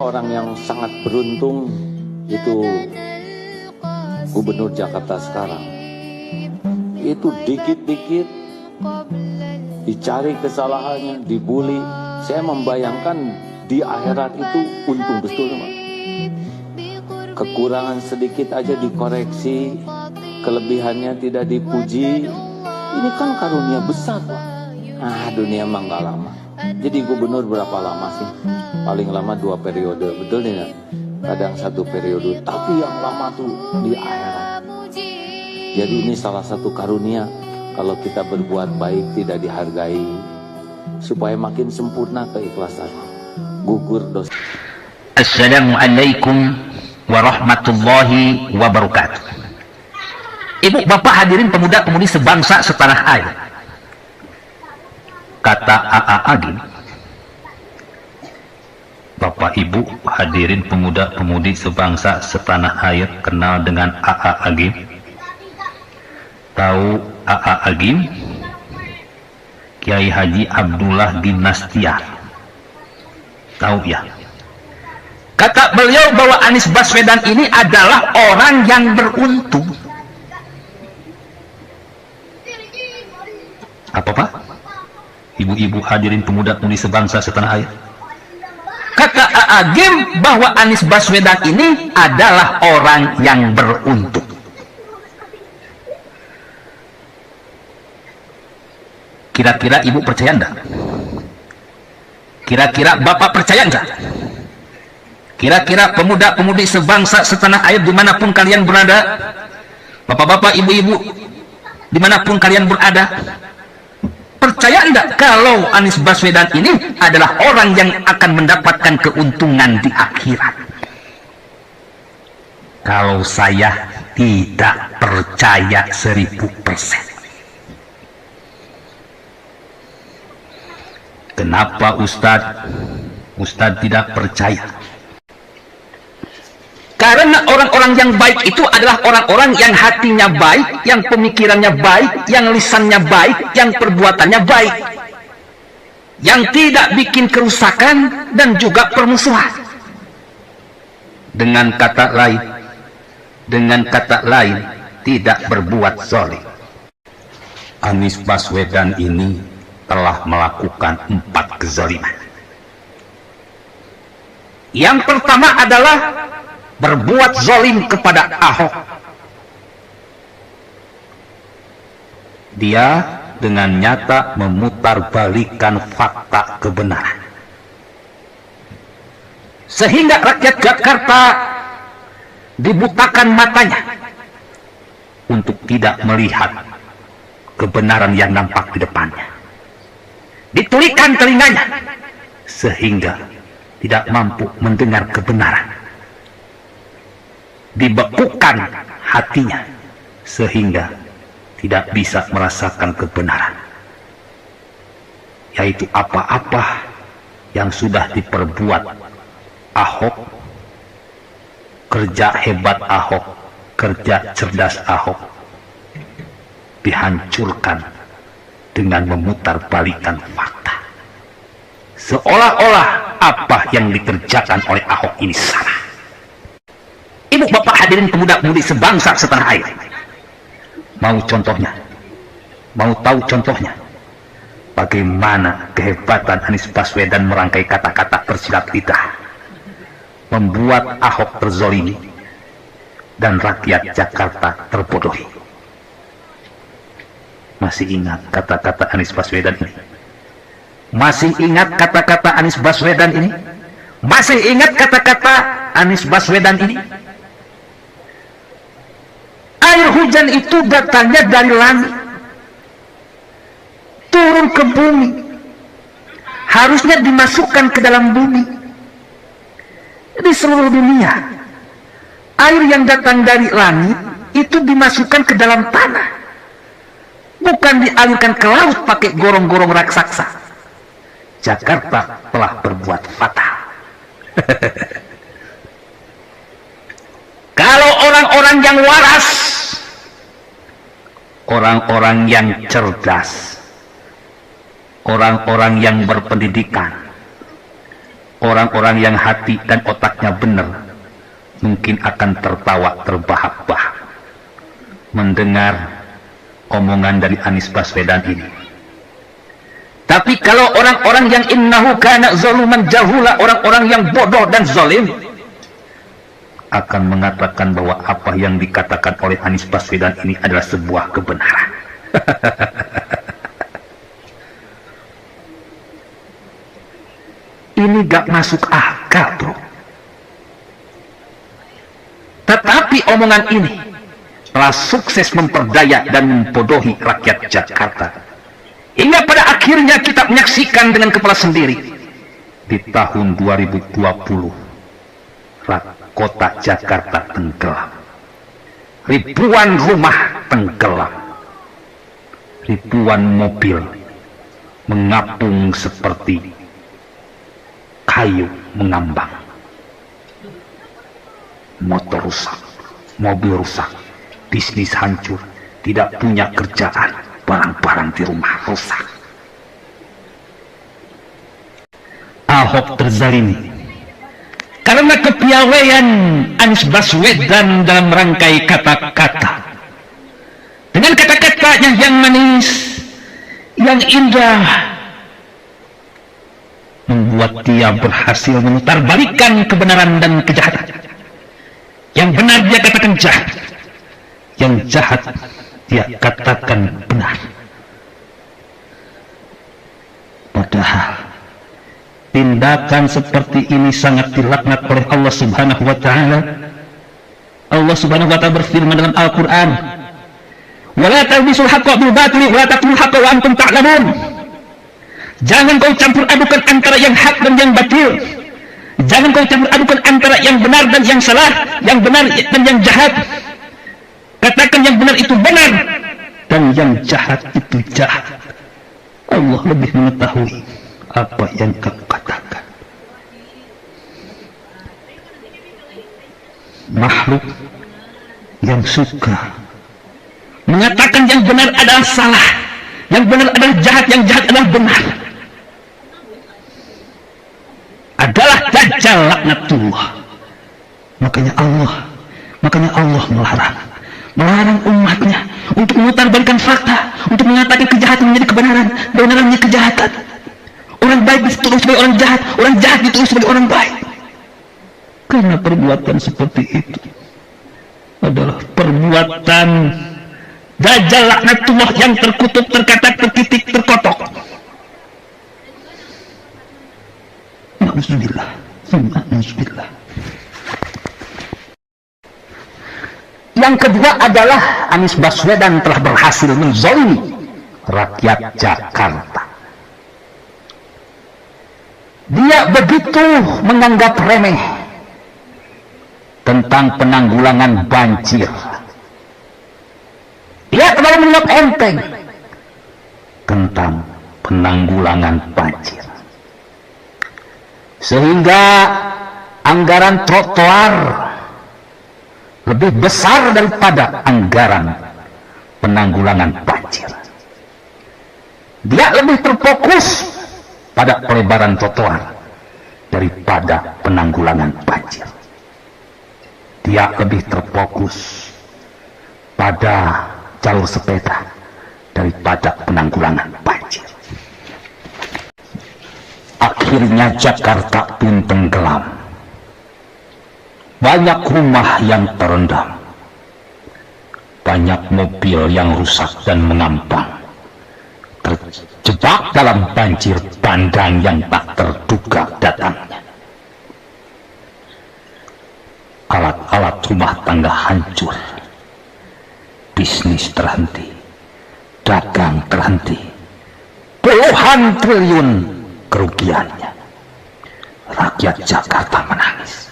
Orang yang sangat beruntung itu Gubernur Jakarta sekarang. Itu dikit-dikit dicari kesalahannya, dibully. Saya membayangkan di akhirat itu untung betul, Pak. Kekurangan sedikit aja dikoreksi, kelebihannya tidak dipuji. Ini kan karunia besar, Pak. Dunia emang gak lama. Jadi gubernur berapa lama sih? Paling lama 2 periode, betul tidak? Kadang 1 periode, tapi yang lama tuh di akhirat. Jadi ini salah satu karunia. Kalau kita berbuat baik tidak dihargai, supaya makin sempurna keikhlasan, gugur dosa. Assalamualaikum warahmatullahi wabarakatuh. Ibu bapak hadirin pemuda-pemudi sebangsa setanah air. Kata A.A. Agim, Bapak Ibu hadirin pemuda-pemudi sebangsa setanah air kenal dengan A.A. Agim? Tahu A.A. Agim? Kiai Haji Abdullah bin Nastiar. Tahu ya? Kata beliau bahwa Anies Baswedan ini adalah orang yang beruntung. Apa Pak? Ibu-ibu hadirin pemuda-pemudi sebangsa setanah air. Kata Agim bahwa Anies Baswedan ini adalah orang yang beruntung. Kira-kira ibu percaya enggak? Kira-kira bapak percaya enggak? Kira-kira pemuda-pemudi sebangsa setanah air dimanapun kalian berada, bapak-bapak, ibu-ibu, dimanapun kalian berada, percaya enggak kalau Anies Baswedan ini adalah orang yang akan mendapatkan keuntungan di akhirat? Kalau saya tidak percaya 1000%. Kenapa Ustadz tidak percaya? Karena orang-orang yang baik itu adalah orang-orang yang hatinya baik, yang pemikirannya baik, yang lisannya baik, yang perbuatannya baik, yang tidak bikin kerusakan dan juga permusuhan. Dengan kata lain, tidak berbuat zalim. Anies Baswedan ini telah melakukan 4 kezaliman. Yang pertama adalah berbuat zalim kepada Ahok. Dia dengan nyata memutarbalikkan fakta kebenaran, sehingga rakyat Jakarta dibutakan matanya untuk tidak melihat kebenaran yang nampak di depannya. Ditulikan telinganya sehingga tidak mampu mendengar kebenaran. Dibekukan hatinya sehingga tidak bisa merasakan kebenaran, yaitu apa-apa yang sudah diperbuat Ahok, kerja hebat Ahok, kerja cerdas Ahok, dihancurkan dengan memutarbalikkan fakta, seolah-olah apa yang dikerjakan oleh Ahok ini salah. Ibu bapak hadirin pemuda-pemudi sebangsa setanah air, mau contohnya? Mau tahu contohnya? Bagaimana kehebatan Anies Baswedan merangkai kata-kata bersilat lidah, membuat Ahok terzolimi dan rakyat Jakarta terbodohi. Masih ingat kata-kata Anies Baswedan ini? Masih ingat kata-kata Anies Baswedan ini? Masih ingat kata-kata Anies Baswedan ini? Air hujan itu datangnya dari langit, turun ke bumi, harusnya dimasukkan ke dalam bumi. Di seluruh dunia, air yang datang dari langit itu dimasukkan ke dalam tanah, bukan dialirkan ke laut pakai gorong-gorong raksasa. Jakarta telah berbuat fatal. Kalau orang-orang yang waras, orang-orang yang cerdas, orang-orang yang berpendidikan, orang-orang yang hati dan otaknya benar mungkin akan tertawa terbahak-bahak mendengar omongan dari Anies Baswedan ini. Tapi kalau orang-orang yang innahu kana zaluman jahula, orang-orang yang bodoh dan zalim, akan mengatakan bahwa apa yang dikatakan oleh Anies Baswedan ini adalah sebuah kebenaran. Ini gak masuk akal, bro. Tetapi omongan ini telah sukses memperdaya dan membodohi rakyat Jakarta. Hingga pada akhirnya kita menyaksikan dengan kepala sendiri di tahun 2020 kota Jakarta tenggelam. Ribuan rumah tenggelam. Ribuan mobil mengapung seperti kayu mengambang. Motor rusak, mobil rusak, bisnis hancur, tidak punya kerjaan, barang-barang di rumah rusak. Ahok terzalimi karena kepiawaian Anies Baswedan dalam merangkai kata-kata. Dengan kata-katanya yang manis, yang indah, membuat dia berhasil memutarbalikkan kebenaran dan kejahatan. Yang benar dia katakan jahat, yang jahat dia katakan benar. Padahal tindakan seperti ini sangat dilaknat oleh Allah Subhanahu wa taala. Allah Subhanahu wa taala berfirman dalam Al-Qur'an, "Wa la talbisul haqqo bil batili wa la taqulul haqqo wa antum ta'lamun." Jangan kau campur adukan antara yang hak dan yang batil. Jangan kau campur adukan antara yang benar dan yang salah, yang benar dan yang jahat. Katakan yang benar itu benar dan yang jahat itu jahat. Allah lebih mengetahui apa yang kamu katakan. Makhluk yang suka mengatakan yang benar adalah salah, yang benar adalah jahat, yang jahat adalah benar, adalah Dajjal laknatullah. Makanya Allah melarang umatnya untuk memutarbalikkan fakta, untuk mengatakan kejahatan menjadi kebenaran, kebenaran menjadi kejahatan. Orang baik ditulis sebagai orang jahat, orang jahat ditulis sebagai orang baik. Karena perbuatan seperti itu adalah perbuatan Dajjal laknatullah yang terkutuk, terkatak, terkitik, terkotok. Na'udzubillah. Na'udzubillah. Yang kedua adalah Anies Baswedan telah berhasil menzalimi rakyat Jakarta. Dia begitu menganggap remeh tentang penanggulangan banjir. Dia terlalu menganggap enteng tentang penanggulangan banjir. Sehingga anggaran trotoar lebih besar daripada anggaran penanggulangan banjir. Dia lebih terfokus pada pelebaran trotoar daripada penanggulangan banjir. Dia lebih terfokus pada jalur sepeda daripada penanggulangan banjir. Akhirnya Jakarta pun tenggelam. Banyak rumah yang terendam, banyak mobil yang rusak dan mengambang, terjebak dalam banjir bandang yang tak terduga datangnya. Alat-alat rumah tangga hancur, bisnis terhenti, dagang terhenti, puluhan triliun kerugiannya. Rakyat Jakarta menangis.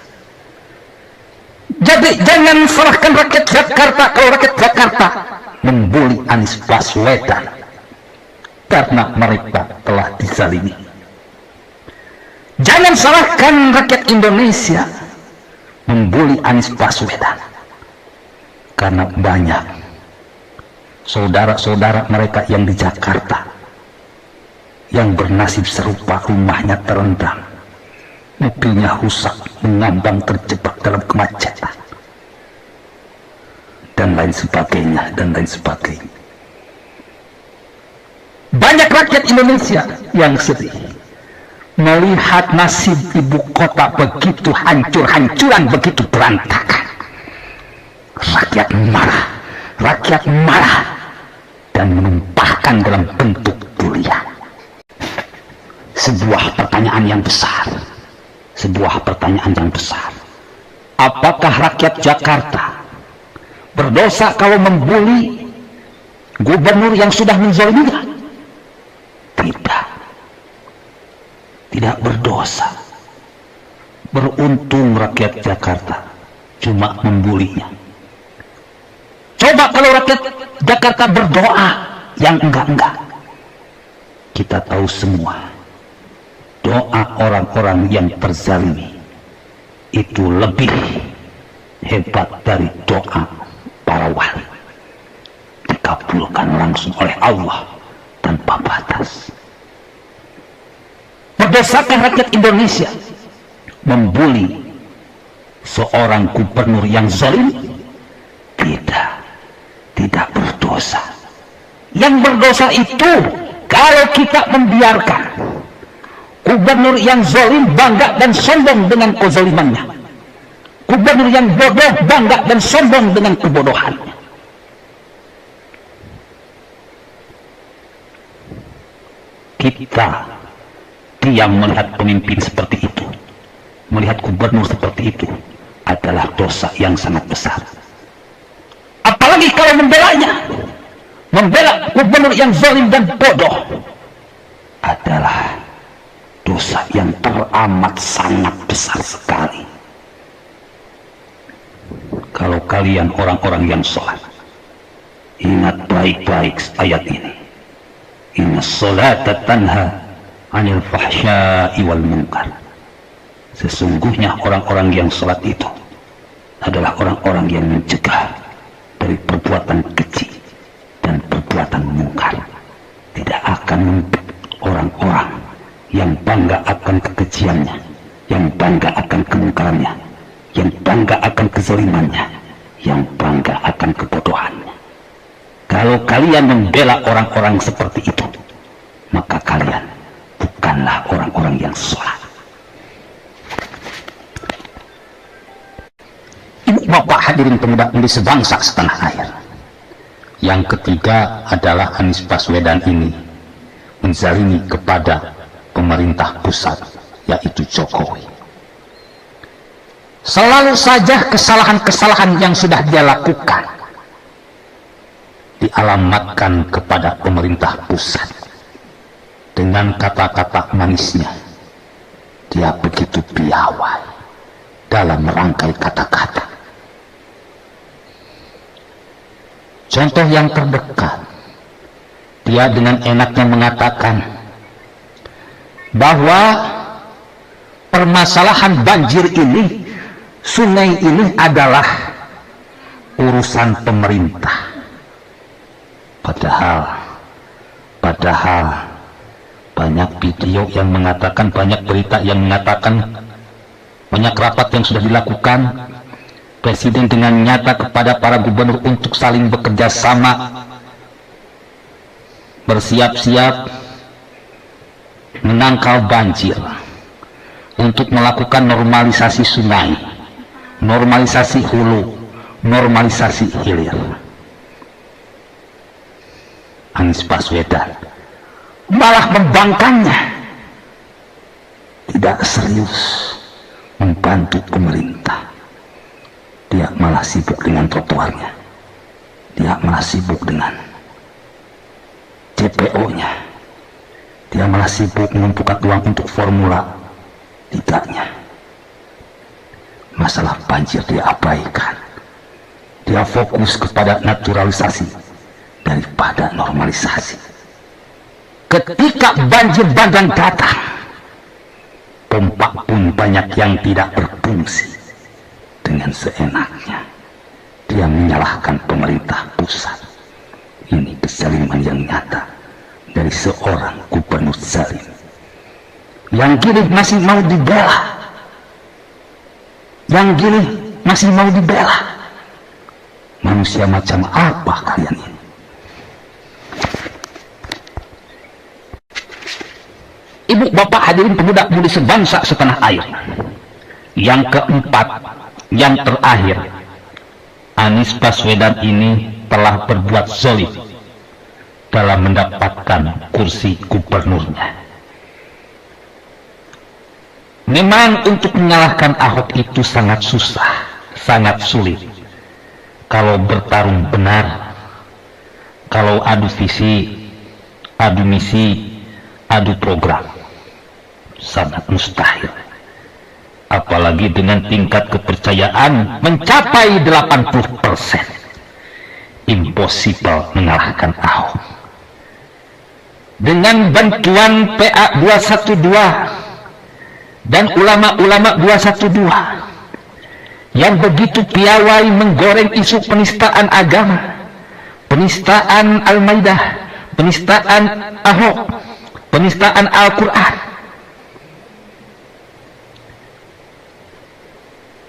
Jadi jangan salahkan rakyat Jakarta kalau rakyat Jakarta membuli Anies Baswedan, karena mereka telah dizalimi. Jangan salahkan rakyat Indonesia membuli Anies Baswedan, karena banyak saudara-saudara mereka yang di Jakarta yang bernasib serupa, rumahnya terendam, mobilnya rusak, mengambang, terjebak dalam kemacetan, dan lain sebagainya, dan lain sebagainya. Banyak rakyat Indonesia yang sedih melihat nasib ibu kota begitu hancur-hancuran, begitu berantakan. Rakyat marah dan menumpahkan dalam bentuk durian. Sebuah pertanyaan yang besar. Apakah rakyat Jakarta berdosa kalau membuli gubernur yang sudah menzaliminya? Tidak berdosa. Beruntung rakyat Jakarta cuma membulinya. Coba kalau rakyat Jakarta berdoa yang enggak. Kita tahu semua, doa orang-orang yang terzalimi itu lebih hebat dari doa para wali. Dikabulkan langsung oleh Allah tanpa batas. Berdasarkan rakyat Indonesia membuli seorang gubernur yang zalim? Tidak berdosa. Yang berdosa itu kalau kita membiarkan gubernur yang zalim bangga dan sombong dengan kezalimannya, gubernur yang bodoh bangga dan sombong dengan kebodohannya. Kita diam melihat pemimpin seperti itu, melihat gubernur seperti itu adalah dosa yang sangat besar. Apalagi kalau membela gubernur yang zalim dan bodoh adalah dosa yang teramat sangat besar sekali. Kalau kalian orang-orang yang sholat, ingat baik-baik ayat ini. Inna sholata tanha 'anil fahsya'i wal munkar. Sesungguhnya orang-orang yang sholat itu adalah orang-orang yang mencegah dari perbuatan keji dan perbuatan mungkar. Tidak akan orang-orang yang bangga akan kekejiannya, yang bangga akan kemungkarannya, yang bangga akan kezalimannya, yang bangga akan kebodohannya. Kalau kalian membela orang-orang seperti itu, maka kalian bukanlah orang-orang yang sholat. Ibu bapak hadirin pemuda-pemudi sebangsa setanah air. Yang ketiga adalah Anies Baswedan ini menzalimi kepada pemerintah pusat, yaitu Jokowi. Selalu saja kesalahan-kesalahan yang sudah dia lakukan dialamatkan kepada pemerintah pusat. Dengan kata-kata manisnya, dia begitu piawai dalam merangkai kata-kata. Contoh yang terdekat, dia dengan enaknya mengatakan bahwa permasalahan banjir ini, sungai ini adalah urusan pemerintah. Padahal banyak video yang mengatakan, banyak berita yang mengatakan, banyak rapat yang sudah dilakukan Presiden dengan nyata kepada para gubernur untuk saling bekerja sama, bersiap-siap menangkal banjir, untuk melakukan normalisasi sungai, normalisasi hulu, normalisasi hilir. Anies Baswedan malah membangkangnya, tidak serius membantu pemerintah. Dia malah sibuk dengan trotoarnya, dia malah sibuk dengan JPO-nya, dia malah sibuk mengumpulkan uang untuk formula. Tidaknya, masalah banjir dia abaikan. Dia fokus kepada naturalisasi daripada normalisasi. Ketika banjir bandang datang, pompa pun banyak yang tidak berfungsi. Dengan seenaknya dia menyalahkan pemerintah pusat. Ini kezaliman yang nyata dari seorang gubernur zalim yang kini masih mau dibela Yang gini masih mau dibela. Manusia macam apa kalian ini? Ibu bapak hadirin pemuda-pemudi sebangsa setanah air. Yang keempat, yang terakhir, Anies Baswedan ini telah berbuat zalim dalam mendapatkan kursi gubernurnya. Memang untuk menyalahkan Ahok itu sangat susah, sangat sulit. Kalau bertarung benar, kalau adu visi, adu misi, adu program, sangat mustahil. Apalagi dengan tingkat kepercayaan mencapai 80%. Impossible mengalahkan Ahok. Dengan bantuan PA 212 dan ulama-ulama 212 yang begitu piawai menggoreng isu penistaan agama, penistaan Al-Maidah, penistaan Ahok, penistaan Al-Quran.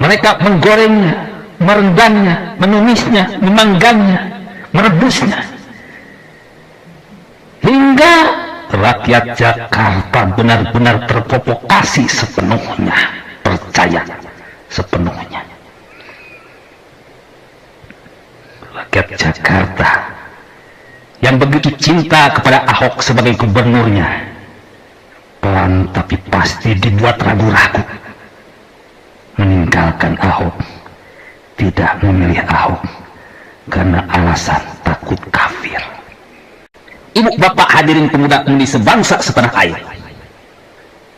Mereka menggorengnya, merendamnya, menumisnya, memanggangnya, merebusnya, hingga rakyat Jakarta benar-benar terprovokasi sepenuhnya, percaya sepenuhnya. Rakyat Jakarta yang begitu cinta kepada Ahok sebagai gubernurnya, pelan tapi pasti dibuat ragu-ragu meninggalkan Ahok, tidak memilih Ahok karena alasan takut kafir. Ibu bapak hadirin pemuda-pemudi sebangsa setanah air,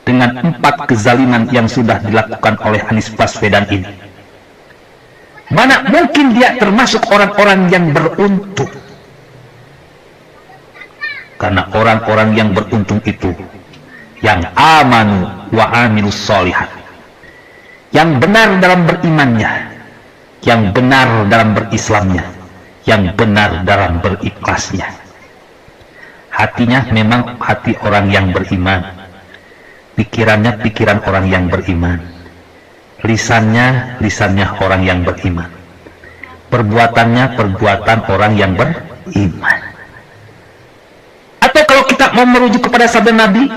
dengan 4 kezaliman yang sudah dilakukan oleh Anies Baswedan ini, mana mungkin dia termasuk orang-orang yang beruntung? Karena orang-orang yang beruntung itu yang amanu wa amilus sholihat, yang benar dalam berimannya, yang benar dalam berislamnya, yang benar dalam berikhlasnya. Hatinya memang hati orang yang beriman, pikirannya pikiran orang yang beriman, lisannya lisannya orang yang beriman, perbuatannya perbuatan orang yang beriman. Atau kalau kita mau merujuk kepada sabda Nabi,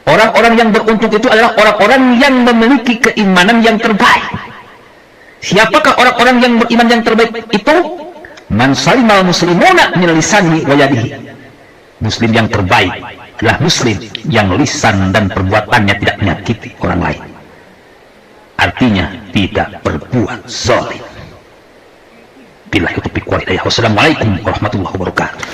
orang-orang yang beruntung itu adalah orang-orang yang memiliki keimanan yang terbaik. Siapakah orang-orang yang beriman yang terbaik itu? Man salimal muslimuna min lisanihi wa yadihi. Muslim yang terbaik adalah muslim yang lisan dan perbuatannya tidak menyakiti orang lain. Artinya tidak berbuat zalim. Billahi taufiq wal hidayah. Wassalamualaikum warahmatullahi wabarakatuh.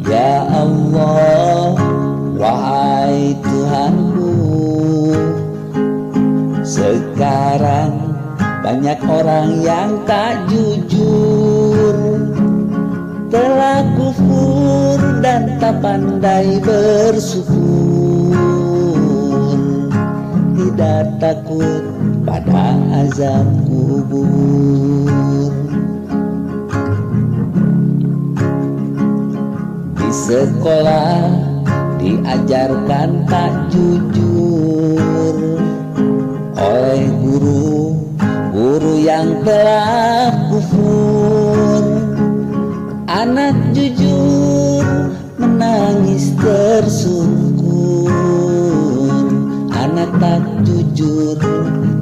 Ya Allah, wahai Tuhanku, sekarang banyak orang yang tak jujur, telah kufur dan tak pandai bersyukur, tidak takut pada azab kubur. Di sekolah diajarkan tak jujur oleh guru yang telah kufur. Anak jujur menangis tersungkur, anak tak jujur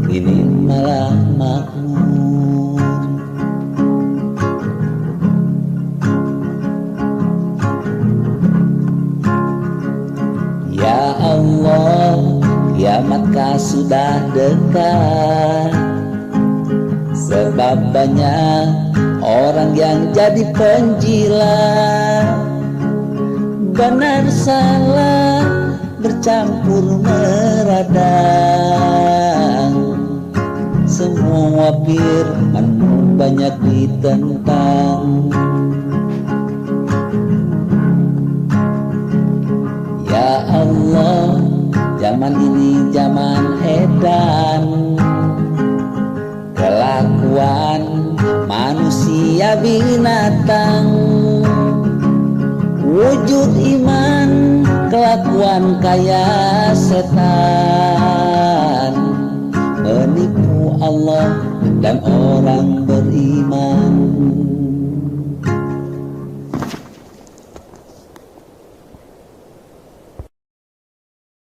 ini malah makmur. Ya Allah, kiamatkah sudah dekat, sebab banyak orang yang jadi penjilat, benar salah bercampur meradang, semua firman banyak ditentang. Ya Allah, zaman ini zaman edan, kelakuan manusia binatang, wujud iman kelakuan kayak setan, menipu Allah dan orang beriman.